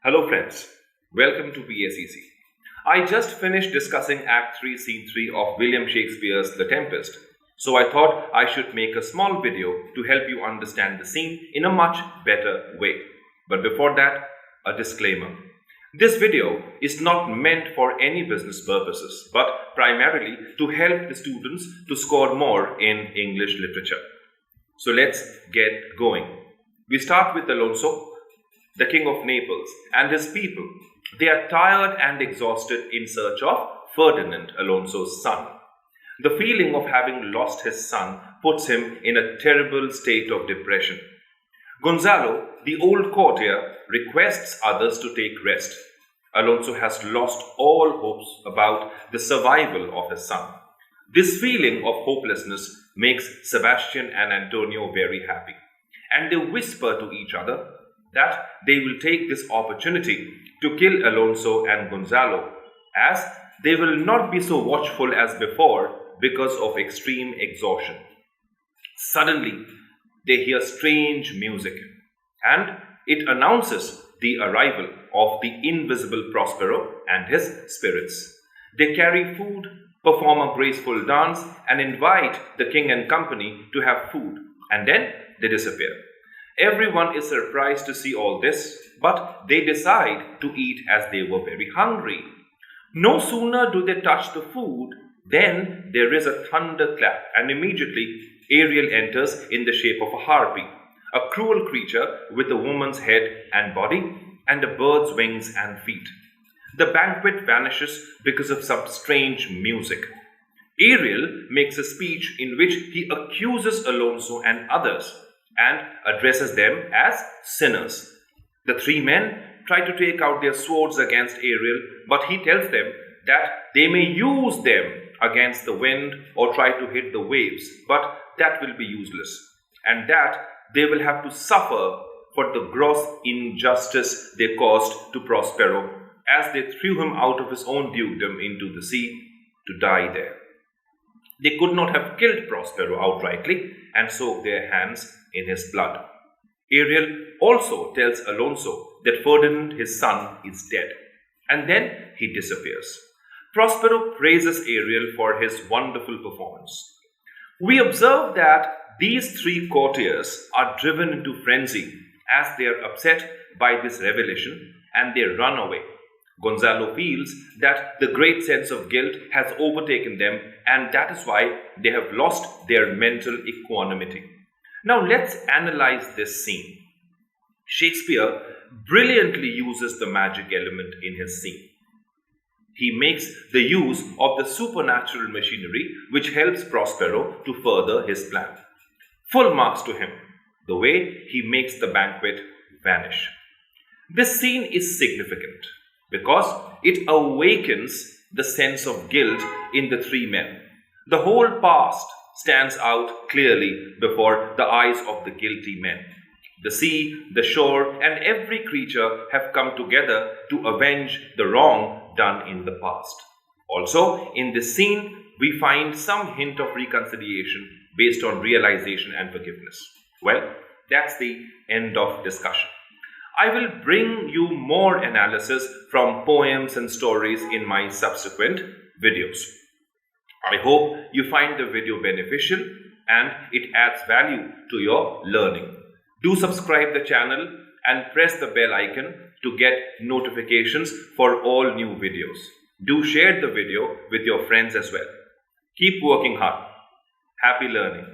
Hello friends, welcome to PSEC. I just finished discussing Act 3, Scene 3 of William Shakespeare's The Tempest, so I thought I should make a small video to help you understand the scene in a much better way. But before that, a disclaimer. This video is not meant for any business purposes, but primarily to help the students to score more in English literature. So let's get going. We start with Alonso, the king of Naples, and his people. They are tired and exhausted in search of Ferdinand, Alonso's son. The feeling of having lost his son puts him in a terrible state of depression. Gonzalo, the old courtier, requests others to take rest. Alonso has lost all hopes about the survival of his son. This feeling of hopelessness makes Sebastian and Antonio very happy, and they whisper to each other that they will take this opportunity to kill Alonso and Gonzalo, as they will not be so watchful as before because of extreme exhaustion. Suddenly, they hear strange music, and it announces the arrival of the invisible Prospero and his spirits. They carry food, perform a graceful dance, and invite the king and company to have food, and then they disappear. Everyone is surprised to see all this, but they decide to eat as they were very hungry. No sooner do they touch the food than there is a thunderclap, and immediately Ariel enters in the shape of a harpy, a cruel creature with a woman's head and body and a bird's wings and feet. The banquet vanishes because of some strange music. Ariel makes a speech in which he accuses Alonso and others and addresses them as sinners. The three men try to take out their swords against Ariel, but he tells them that they may use them against the wind or try to hit the waves, but that will be useless, and that they will have to suffer for the gross injustice they caused to Prospero, as they threw him out of his own dukedom into the sea to die there. They could not have killed Prospero outrightly and soaked their hands in his blood. Ariel also tells Alonso that Ferdinand, his son, is dead, and then he disappears. Prospero praises Ariel for his wonderful performance. We observe that these three courtiers are driven into frenzy as they are upset by this revelation, and they run away. Gonzalo feels that the great sense of guilt has overtaken them, and that is why they have lost their mental equanimity. Now let's analyze this scene. Shakespeare brilliantly uses the magic element in his scene. He makes the use of the supernatural machinery which helps Prospero to further his plan. Full marks to him, the way he makes the banquet vanish. This scene is significant because it awakens the sense of guilt in the three men. The whole past stands out clearly before the eyes of the guilty men. The sea, the shore, and every creature have come together to avenge the wrong done in the past. Also, in this scene, we find some hint of reconciliation based on realization and forgiveness. Well, that's the end of discussion. I will bring you more analysis from poems and stories in my subsequent videos. I hope you find the video beneficial and it adds value to your learning. Do subscribe the channel and press the bell icon to get notifications for all new videos. Do share the video with your friends as well. Keep working hard. Happy learning.